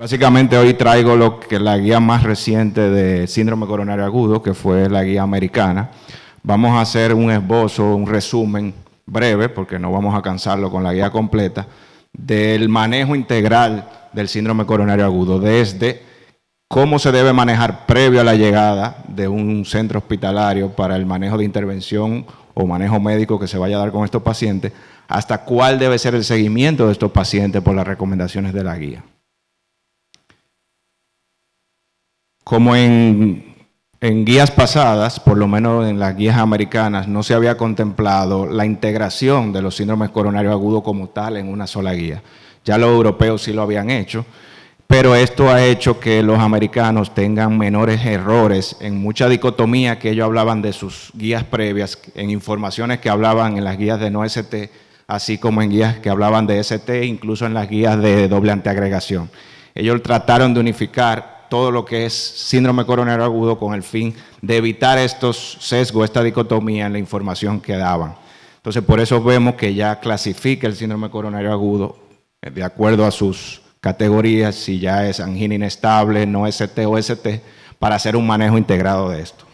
Básicamente hoy traigo la guía más reciente de síndrome coronario agudo, que fue la guía americana. Vamos a hacer un esbozo, un resumen breve, porque no vamos a cansarlo con la guía completa, del manejo integral del síndrome coronario agudo, desde cómo se debe manejar previo a la llegada de un centro hospitalario para el manejo de intervención o manejo médico que se vaya a dar con estos pacientes, hasta cuál debe ser el seguimiento de estos pacientes por las recomendaciones de la guía. Como en guías pasadas, por lo menos en las guías americanas, no se había contemplado la integración de los síndromes coronarios agudos como tal en una sola guía. Ya los europeos sí lo habían hecho, pero esto ha hecho que los americanos tengan menores errores en mucha dicotomía que ellos hablaban de sus guías previas, en informaciones que hablaban en las guías de no ST, así como en guías que hablaban de ST, incluso en las guías de doble antiagregación. Ellos trataron de unificar todo lo que es síndrome coronario agudo con el fin de evitar estos sesgos, esta dicotomía en la información que daban. Entonces, por eso vemos que ya clasifica el síndrome coronario agudo de acuerdo a sus categorías, si ya es angina inestable, no ST o ST, para hacer un manejo integrado de esto.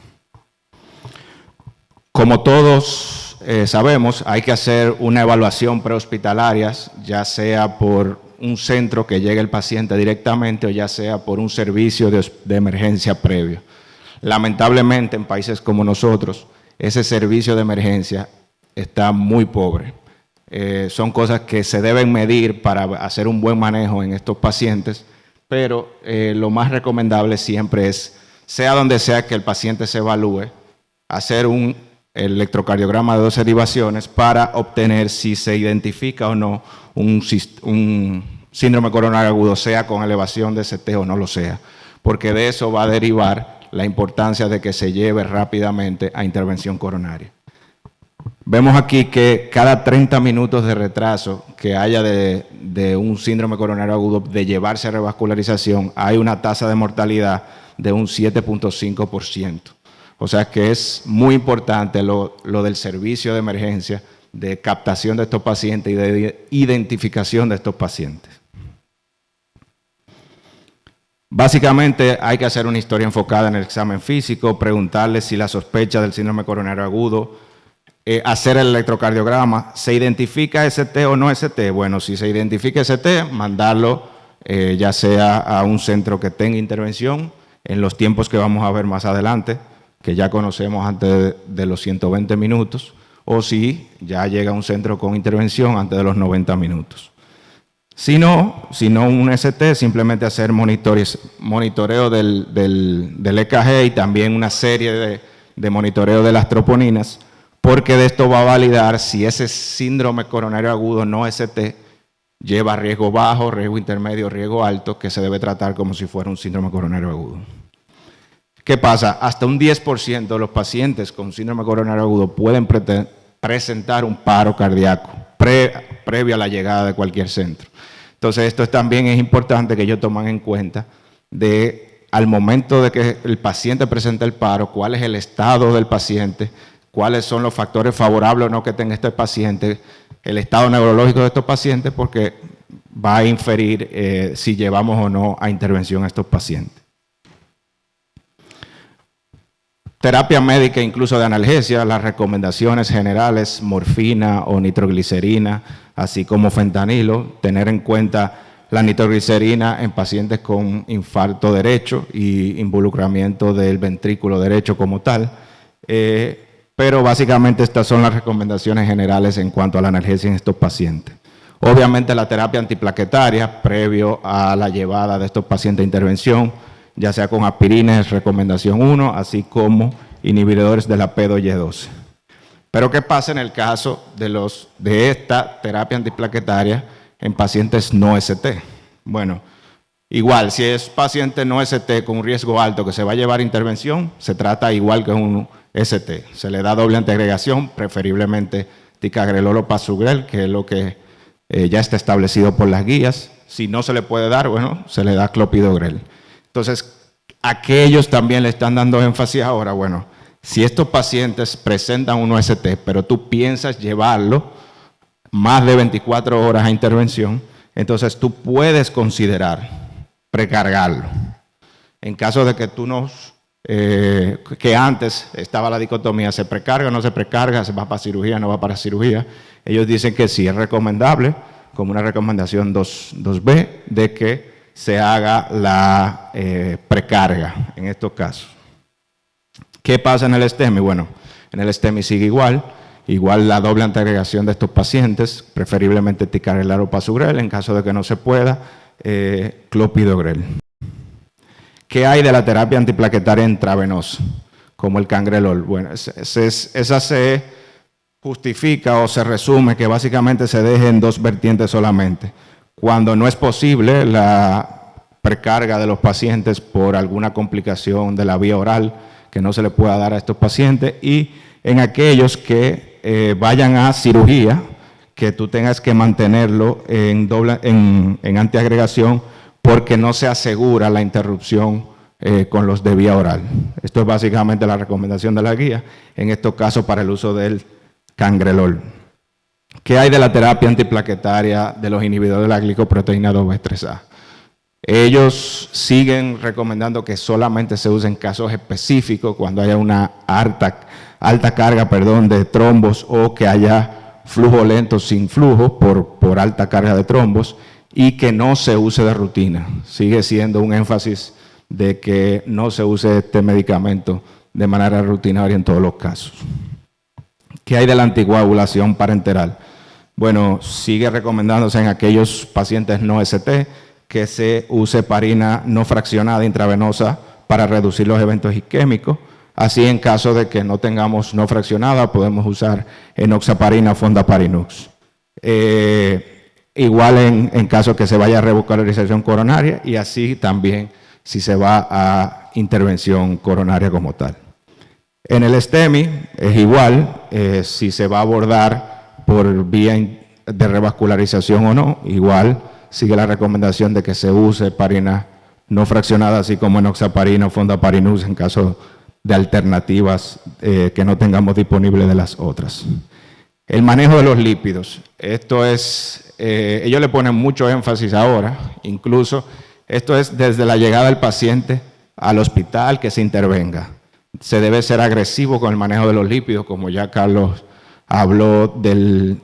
Como todos sabemos, hay que hacer una evaluación prehospitalaria, ya sea por un centro que llegue el paciente directamente o ya sea por un servicio de emergencia previo. Lamentablemente en países como nosotros, ese servicio de emergencia está muy pobre. Son cosas que se deben medir para hacer un buen manejo en estos pacientes, pero lo más recomendable siempre es, sea donde sea que el paciente se evalúe, hacer un electrocardiograma de 2 derivaciones para obtener si se identifica o no un síndrome coronario agudo, sea con elevación de ST o no lo sea, porque de eso va a derivar la importancia de que se lleve rápidamente a intervención coronaria. Vemos aquí que cada 30 minutos de retraso que haya de un síndrome coronario agudo de llevarse a revascularización, hay una tasa de mortalidad de un 7.5%. O sea que es muy importante lo del servicio de emergencia, de captación de estos pacientes y de identificación de estos pacientes. Básicamente hay que hacer una historia enfocada en el examen físico, preguntarle si la sospecha del síndrome coronario agudo, hacer el electrocardiograma, ¿se identifica ST o no ST? Bueno, si se identifica ST, mandarlo ya sea a un centro que tenga intervención en los tiempos que vamos a ver más adelante, que ya conocemos antes de los 120 minutos, o si ya llega a un centro con intervención antes de los 90 minutos. Si no un ST, simplemente hacer monitoreo del EKG y también una serie de monitoreo de las troponinas, porque de esto va a validar si ese síndrome coronario agudo no ST lleva riesgo bajo, riesgo intermedio, riesgo alto, que se debe tratar como si fuera un síndrome coronario agudo. ¿Qué pasa? Hasta un 10% de los pacientes con síndrome coronario agudo pueden presentar un paro cardíaco previo a la llegada de cualquier centro. Entonces, esto también es importante que ellos tomen en cuenta al momento de que el paciente presente el paro, cuál es el estado del paciente, cuáles son los factores favorables o no que tenga este paciente, el estado neurológico de estos pacientes, porque va a inferir si llevamos o no a intervención a estos pacientes. Terapia médica, incluso de analgesia, las recomendaciones generales, morfina o nitroglicerina, así como fentanilo, tener en cuenta la nitroglicerina en pacientes con infarto derecho y involucramiento del ventrículo derecho como tal, pero básicamente estas son las recomendaciones generales en cuanto a la analgesia en estos pacientes. Obviamente la terapia antiplaquetaria previo a la llevada de estos pacientes a intervención, ya sea con aspirina, es recomendación 1, así como inhibidores de la P2Y12. Pero ¿qué pasa en el caso de esta terapia antiplaquetaria en pacientes no ST? Bueno, igual, si es paciente no ST con un riesgo alto que se va a llevar a intervención, se trata igual que un ST. Se le da doble antiagregación, preferiblemente ticagrelol o pasugrel, que es lo que ya está establecido por las guías. Si no se le puede dar, bueno, se le da clopidogrel. Entonces, ¿a qué ellos también le están dando énfasis ahora? Bueno, si estos pacientes presentan un OST, pero tú piensas llevarlo más de 24 horas a intervención, entonces tú puedes considerar precargarlo. En caso de que tú no, que antes estaba la dicotomía, ¿se precarga o no se precarga? ¿Se va para cirugía o no va para cirugía? Ellos dicen que sí, es recomendable, como una recomendación 2B, de que se haga la precarga en estos casos. ¿Qué pasa en el STEMI? Bueno, en el STEMI sigue igual la doble antiagregación de estos pacientes, preferiblemente ticagrelor o pasugrel, en caso de que no se pueda, clopidogrel. ¿Qué hay de la terapia antiplaquetaria intravenosa, como el cangrelor? Bueno, esa se justifica o se resume que básicamente se deje en dos vertientes solamente. Cuando no es posible la precarga de los pacientes por alguna complicación de la vía oral que no se le pueda dar a estos pacientes, y en aquellos que vayan a cirugía, que tú tengas que mantenerlo en antiagregación porque no se asegura la interrupción con los de vía oral. Esto es básicamente la recomendación de la guía, en estos casos para el uso del cangrelor. ¿Qué hay de la terapia antiplaquetaria de los inhibidores de la glicoproteína 2B3A? Ellos siguen recomendando que solamente se use en casos específicos, cuando haya una alta carga de trombos o que haya flujo lento sin flujo por alta carga de trombos, y que no se use de rutina. Sigue siendo un énfasis de que no se use este medicamento de manera rutinaria en todos los casos. ¿Qué hay de la anticoagulación parenteral? Bueno, sigue recomendándose en aquellos pacientes no ST que se use heparina no fraccionada intravenosa para reducir los eventos isquémicos. Así, en caso de que no tengamos no fraccionada, podemos usar enoxaparina o fondaparinux. Igual en caso que se vaya a revascularización coronaria, y así también si se va a intervención coronaria como tal. En el STEMI es igual, si se va a abordar por vía de revascularización o no, igual sigue la recomendación de que se use heparina no fraccionada, así como enoxaparina o fondaparinux en caso de alternativas que no tengamos disponibles de las otras. El manejo de los lípidos, esto es, ellos le ponen mucho énfasis ahora, incluso esto es desde la llegada del paciente al hospital que se intervenga. Se debe ser agresivo con el manejo de los lípidos, como ya Carlos habló de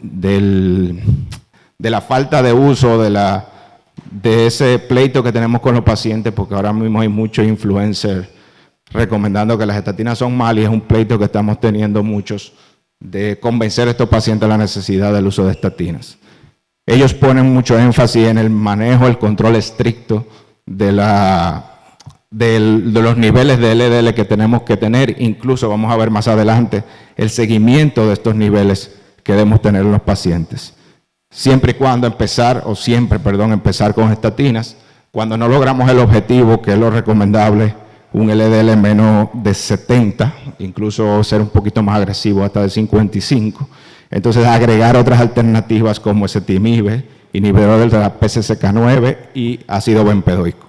la falta de uso de ese pleito que tenemos con los pacientes, porque ahora mismo hay muchos influencers recomendando que las estatinas son malas, y es un pleito que estamos teniendo muchos de convencer a estos pacientes de la necesidad del uso de estatinas. Ellos ponen mucho énfasis en el manejo, el control estricto de los niveles de LDL que tenemos que tener. Incluso vamos a ver más adelante el seguimiento de estos niveles que debemos tener en los pacientes. Siempre y cuando empezar con estatinas, cuando no logramos el objetivo, que es lo recomendable, un LDL menos de 70, incluso ser un poquito más agresivo hasta de 55. Entonces agregar otras alternativas como ezetimibe, inhibidor de la PCSK9 y ácido benpedoico.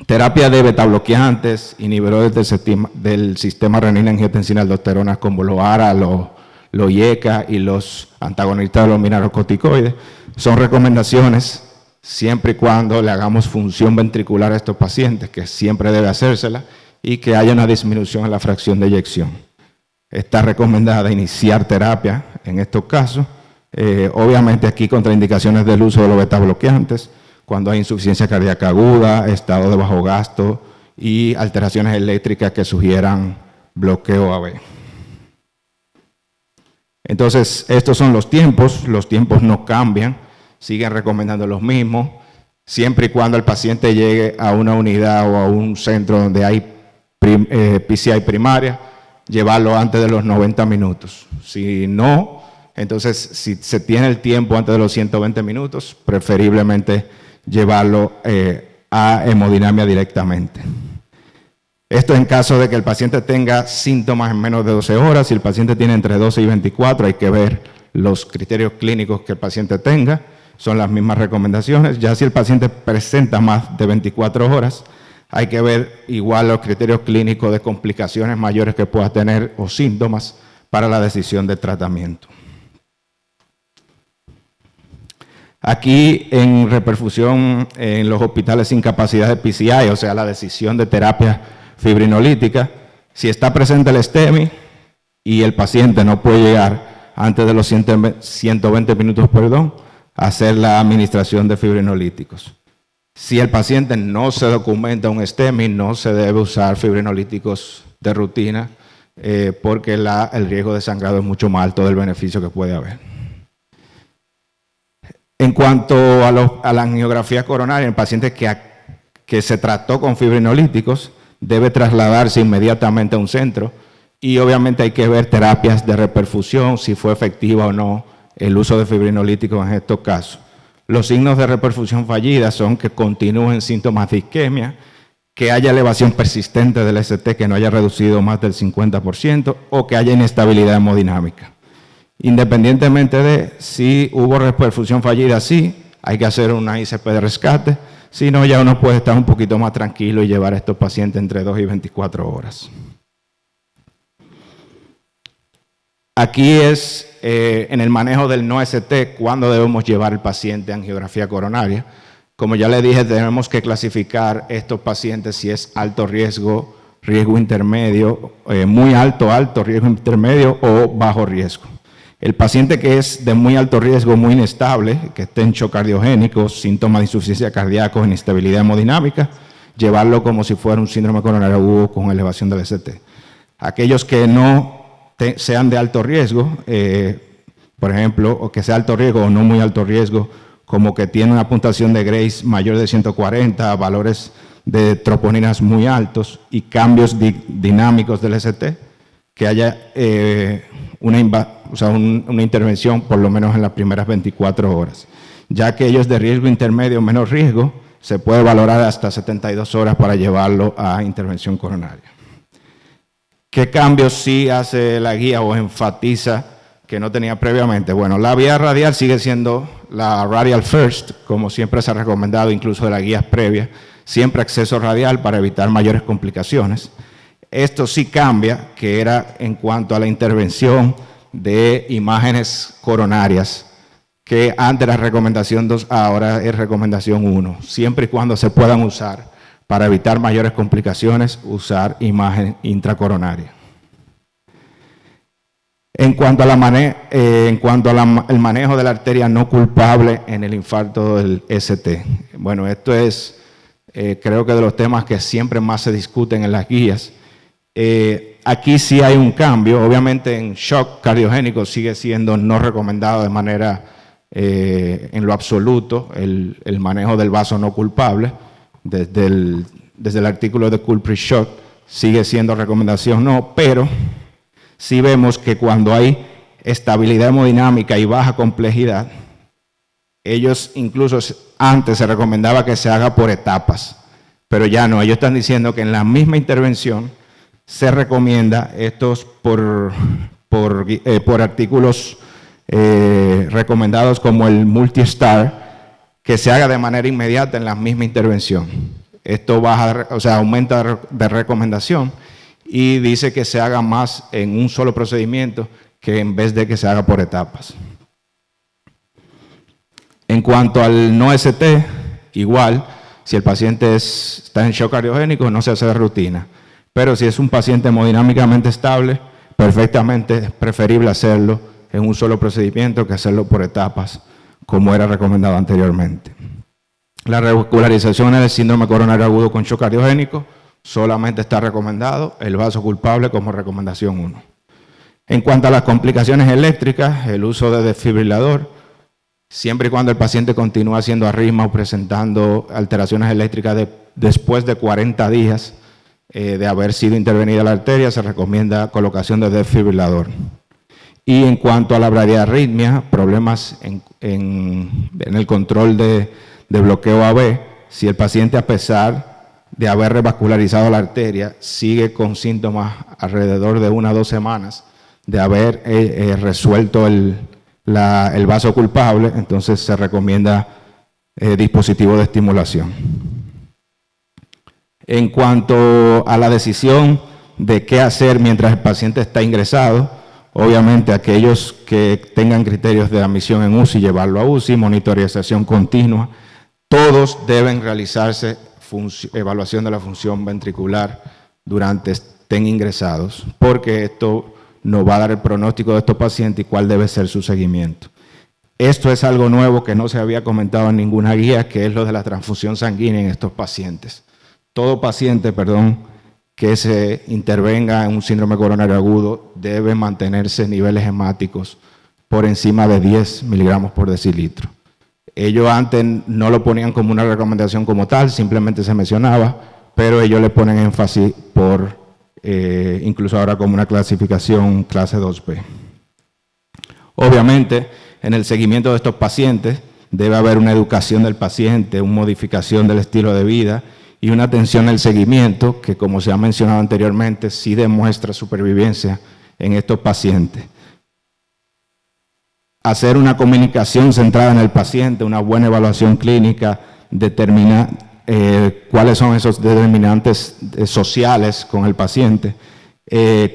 Terapia de betabloqueantes, inhibidores del sistema renina-angiotensina-aldosterona como los ARA, los IECA y los antagonistas de los mineralocorticoides, son recomendaciones siempre y cuando le hagamos función ventricular a estos pacientes, que siempre debe hacérsela, y que haya una disminución en la fracción de eyección. Está recomendada iniciar terapia en estos casos, obviamente aquí contraindicaciones del uso de los betabloqueantes, cuando hay insuficiencia cardíaca aguda, estado de bajo gasto y alteraciones eléctricas que sugieran bloqueo AB. Entonces, estos son los tiempos no cambian, siguen recomendando los mismos, siempre y cuando el paciente llegue a una unidad o a un centro donde hay PCI primaria, llevarlo antes de los 90 minutos. Si no, entonces si se tiene el tiempo antes de los 120 minutos, preferiblemente llevarlo a hemodinamia directamente. Esto en caso de que el paciente tenga síntomas en menos de 12 horas. Si el paciente tiene entre 12 y 24, hay que ver los criterios clínicos que el paciente tenga. Son las mismas recomendaciones. Ya si el paciente presenta más de 24 horas, hay que ver igual los criterios clínicos de complicaciones mayores que pueda tener o síntomas para la decisión de tratamiento. Aquí en reperfusión en los hospitales sin capacidad de PCI, o sea, la decisión de terapia fibrinolítica, si está presente el STEMI y el paciente no puede llegar antes de los 120 minutos, a hacer la administración de fibrinolíticos. Si el paciente no se documenta un STEMI, no se debe usar fibrinolíticos de rutina porque el riesgo de sangrado es mucho más alto del beneficio que puede haber. En cuanto a la angiografía coronaria, el paciente que se trató con fibrinolíticos debe trasladarse inmediatamente a un centro y obviamente hay que ver terapias de reperfusión, si fue efectiva o no el uso de fibrinolíticos en estos casos. Los signos de reperfusión fallida son que continúen síntomas de isquemia, que haya elevación persistente del ST que no haya reducido más del 50% o que haya inestabilidad hemodinámica. Independientemente de si hubo reperfusión fallida, sí, hay que hacer una ICP de rescate, si no ya uno puede estar un poquito más tranquilo y llevar a estos pacientes entre 2 y 24 horas. Aquí es en el manejo del no ST, cuándo debemos llevar al paciente a angiografía coronaria. Como ya le dije, tenemos que clasificar estos pacientes si es alto riesgo, riesgo intermedio, muy alto, riesgo intermedio o bajo riesgo. El paciente que es de muy alto riesgo, muy inestable, que esté en shock cardiogénico, síntomas de insuficiencia cardíaca, inestabilidad hemodinámica, llevarlo como si fuera un síndrome coronario agudo con elevación del ST. Aquellos que no sean de alto riesgo, por ejemplo, o que sea alto riesgo o no muy alto riesgo, como que tiene una puntuación de Grace mayor de 140, valores de troponinas muy altos y cambios dinámicos del ST, que haya una intervención por lo menos en las primeras 24 horas. Ya que ellos de riesgo intermedio o menor riesgo, se puede valorar hasta 72 horas para llevarlo a intervención coronaria. ¿Qué cambios sí hace la guía o enfatiza que no tenía previamente? Bueno, la vía radial sigue siendo la radial first, como siempre se ha recomendado, incluso de las guías previas, siempre acceso radial para evitar mayores complicaciones. Esto sí cambia, que era en cuanto a la intervención de imágenes coronarias, que antes era recomendación 2, ahora es recomendación 1, siempre y cuando se puedan usar para evitar mayores complicaciones, usar imagen intracoronaria. En cuanto al manejo de la arteria no culpable en el infarto del ST. Bueno, esto es, creo que de los temas que siempre más se discuten en las guías. Aquí sí hay un cambio, obviamente en shock cardiogénico sigue siendo no recomendado de manera en lo absoluto el manejo del vaso no culpable. Desde el artículo de Culprit Shock sigue siendo recomendación no, pero sí vemos que cuando hay estabilidad hemodinámica y baja complejidad, ellos incluso antes se recomendaba que se haga por etapas, pero ya no, ellos están diciendo que en la misma intervención se recomienda estos por artículos recomendados como el Multi-Star, que se haga de manera inmediata en la misma intervención. Esto baja, aumenta de recomendación y dice que se haga más en un solo procedimiento que en vez de que se haga por etapas. En cuanto al no ST, igual, si el paciente está en shock cardiogénico, no se hace de rutina. Pero si es un paciente hemodinámicamente estable, perfectamente es preferible hacerlo en un solo procedimiento que hacerlo por etapas, como era recomendado anteriormente. La revascularización en el síndrome coronario agudo con shock cardiogénico solamente está recomendado el vaso culpable como recomendación 1. En cuanto a las complicaciones eléctricas, el uso de desfibrilador, siempre y cuando el paciente continúa haciendo arritmia o presentando alteraciones eléctricas después de 40 días de haber sido intervenida la arteria, se recomienda colocación de desfibrilador. Y en cuanto a la bradiarritmia, problemas en el control de bloqueo AB, si el paciente a pesar de haber revascularizado la arteria sigue con síntomas alrededor de 1 a 2 semanas de haber resuelto el vaso culpable, entonces se recomienda dispositivo de estimulación. En cuanto a la decisión de qué hacer mientras el paciente está ingresado, Obviamente, aquellos que tengan criterios de admisión en UCI, llevarlo a UCI, monitorización continua. Todos deben realizarse evaluación de la función ventricular durante estén ingresados, porque esto nos va a dar el pronóstico de estos pacientes y cuál debe ser su seguimiento. Esto es algo nuevo que no se había comentado en ninguna guía, que es lo de la transfusión sanguínea en estos pacientes. Todo paciente, que se intervenga en un síndrome coronario agudo debe mantenerse niveles hemáticos por encima de 10 miligramos por decilitro. Ellos antes no lo ponían como una recomendación como tal, simplemente se mencionaba, pero ellos le ponen énfasis por, incluso ahora como una clasificación clase 2B. Obviamente, en el seguimiento de estos pacientes debe haber una educación del paciente, una modificación del estilo de vida y una atención al seguimiento que, como se ha mencionado anteriormente, sí demuestra supervivencia en estos pacientes. Hacer una comunicación centrada en el paciente, una buena evaluación clínica, determinar cuáles son esos determinantes sociales con el paciente,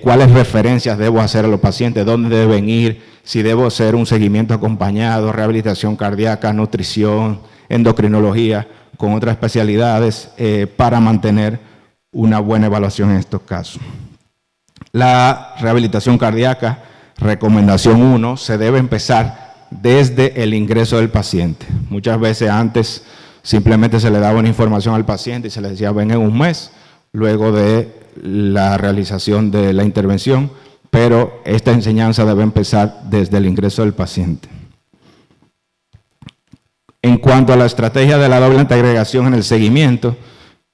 cuáles referencias debo hacer a los pacientes, dónde deben ir, si debo hacer un seguimiento acompañado, rehabilitación cardíaca, nutrición, endocrinología, con otras especialidades para mantener una buena evaluación en estos casos. La rehabilitación cardíaca, recomendación 1, se debe empezar desde el ingreso del paciente. Muchas veces antes simplemente se le daba una información al paciente y se le decía ven en un mes, luego de la realización de la intervención, pero esta enseñanza debe empezar desde el ingreso del paciente. En cuanto a la estrategia de la doble antiagregación en el seguimiento,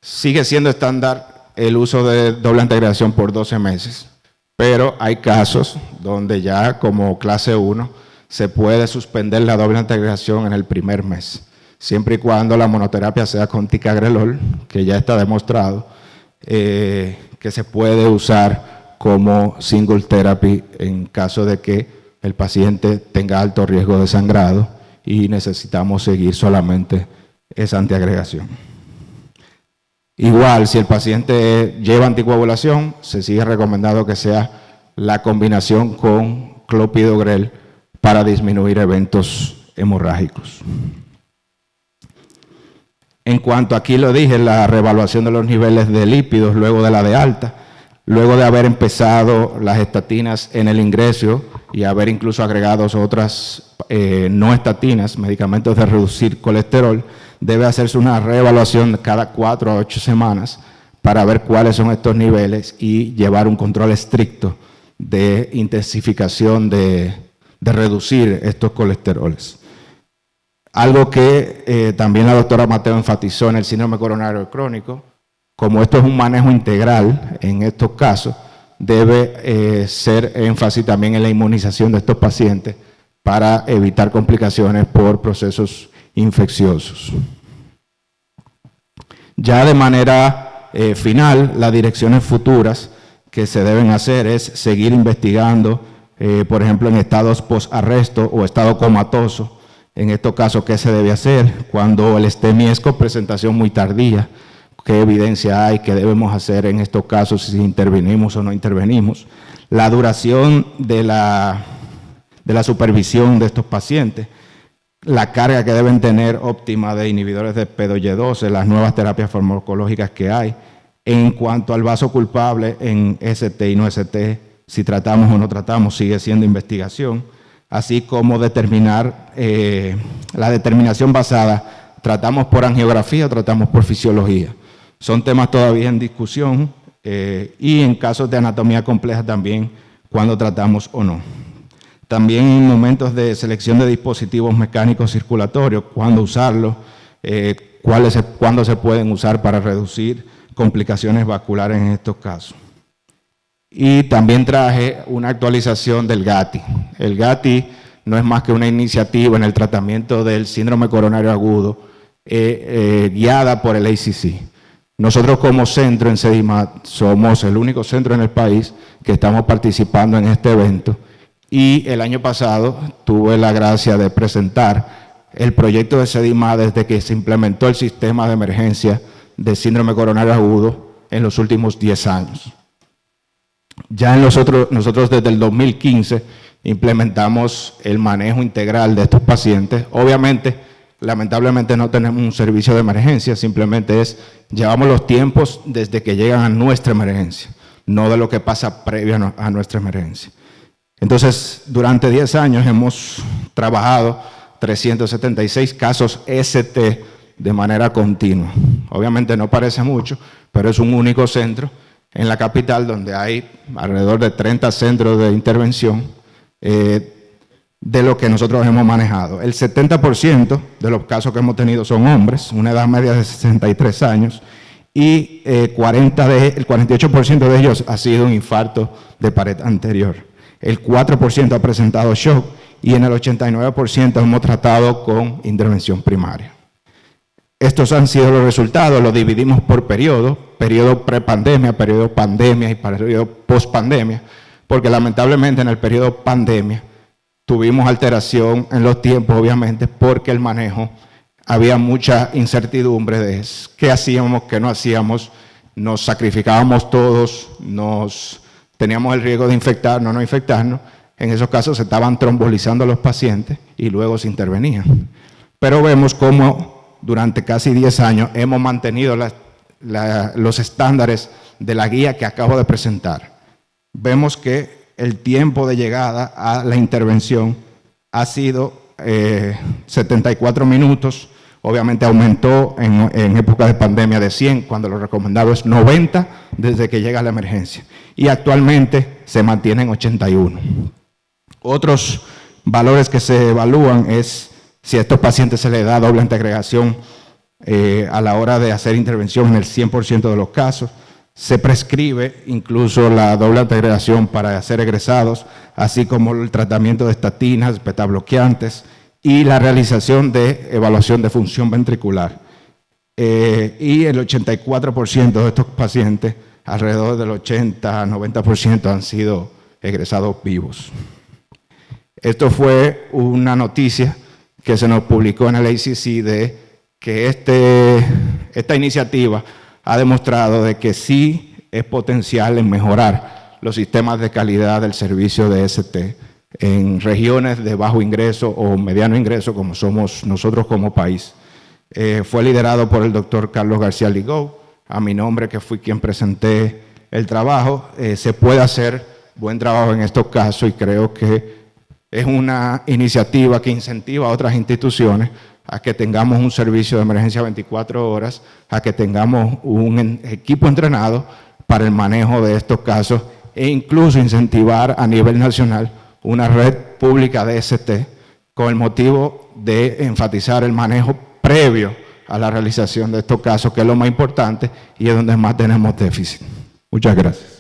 sigue siendo estándar el uso de doble antiagregación por 12 meses, pero hay casos donde ya como clase 1 se puede suspender la doble antiagregación en el primer mes, siempre y cuando la monoterapia sea con ticagrelol, que ya está demostrado que se puede usar como single therapy en caso de que el paciente tenga alto riesgo de sangrado y necesitamos seguir solamente esa antiagregación. Igual, si el paciente lleva anticoagulación, se sigue recomendando que sea la combinación con clopidogrel para disminuir eventos hemorrágicos. En cuanto aquí lo dije, la reevaluación de los niveles de lípidos luego de la de alta, luego de haber empezado las estatinas en el ingreso y haber incluso agregado otras no estatinas, medicamentos de reducir colesterol, debe hacerse una reevaluación cada 4 a 8 semanas para ver cuáles son estos niveles y llevar un control estricto de intensificación de reducir estos colesteroles. Algo que también la doctora Mateo enfatizó en el síndrome coronario crónico, como esto es un manejo integral en estos casos, debe ser énfasis también en la inmunización de estos pacientes para evitar complicaciones por procesos infecciosos. Ya de manera final, las direcciones futuras que se deben hacer es seguir investigando, por ejemplo, en estados post-arresto o estado comatoso. En estos casos, ¿qué se debe hacer? Cuando el STEMI es con presentación muy tardía, ¿qué evidencia hay? ¿Qué debemos hacer en estos casos si intervenimos o no intervenimos? La duración de la supervisión de estos pacientes, la carga que deben tener óptima de inhibidores de PDY12, las nuevas terapias farmacológicas que hay. En cuanto al vaso culpable en ST y no ST, si tratamos o no tratamos, sigue siendo investigación, así como determinar la determinación basada, tratamos por angiografía o tratamos por fisiología. Son temas todavía en discusión y en casos de anatomía compleja también, cuando tratamos o no. También en momentos de selección de dispositivos mecánicos circulatorios, cuándo usarlos, cuándo se pueden usar para reducir complicaciones vasculares en estos casos. Y también traje una actualización del GATI. El GATI no es más que una iniciativa en el tratamiento del síndrome coronario agudo guiada por el ACC. Nosotros como centro en CEDIMAT somos el único centro en el país que estamos participando en este evento y el año pasado tuve la gracia de presentar el proyecto de CEDIMAT desde que se implementó el sistema de emergencia de síndrome coronario agudo en los últimos 10 años. Ya nosotros desde el 2015 implementamos el manejo integral de estos pacientes. Obviamente, lamentablemente no tenemos un servicio de emergencia, simplemente llevamos los tiempos desde que llegan a nuestra emergencia, no de lo que pasa previo a nuestra emergencia. Entonces, durante 10 años hemos trabajado 376 casos ST de manera continua. Obviamente no parece mucho, pero es un único centro en la capital donde hay alrededor de 30 centros de intervención de lo que nosotros hemos manejado. El 70% de los casos que hemos tenido son hombres, una edad media de 63 años, y el 48% de ellos ha sido un infarto de pared anterior. El 4% ha presentado shock y en el 89% hemos tratado con intervención primaria. Estos han sido los resultados, los dividimos por periodo prepandemia, periodo pandemia y periodo postpandemia, porque lamentablemente en el periodo pandemia tuvimos alteración en los tiempos, obviamente, porque el manejo, había mucha incertidumbre de qué hacíamos, qué no hacíamos, nos sacrificábamos todos, teníamos el riesgo de infectarnos o no infectarnos. En esos casos se estaban trombolizando a los pacientes y luego se intervenían. Pero vemos cómo durante casi 10 años hemos mantenido los estándares de la guía que acabo de presentar. Vemos que el tiempo de llegada a la intervención ha sido 74 minutos, obviamente aumentó en época de pandemia de 100, cuando lo recomendado es 90 desde que llega la emergencia, y actualmente se mantiene en 81. Otros valores que se evalúan es si a estos pacientes se les da doble antiagregación a la hora de hacer intervención en el 100% de los casos. Se prescribe incluso la doble antiagregación para ser egresados, así como el tratamiento de estatinas, betabloqueantes y la realización de evaluación de función ventricular. Y el 84% de estos pacientes, alrededor del 80-90%, han sido egresados vivos. Esto fue una noticia que se nos publicó en el ACC de que esta iniciativa ha demostrado de que sí es potencial en mejorar los sistemas de calidad del servicio de ST en regiones de bajo ingreso o mediano ingreso, como somos nosotros como país. Fue liderado por el doctor Carlos García Ligou, a mi nombre, que fui quien presenté el trabajo. Se puede hacer buen trabajo en estos casos y creo que es una iniciativa que incentiva a otras instituciones a que tengamos un servicio de emergencia 24 horas, a que tengamos un equipo entrenado para el manejo de estos casos e incluso incentivar a nivel nacional una red pública de ST con el motivo de enfatizar el manejo previo a la realización de estos casos, que es lo más importante y es donde más tenemos déficit. Muchas gracias.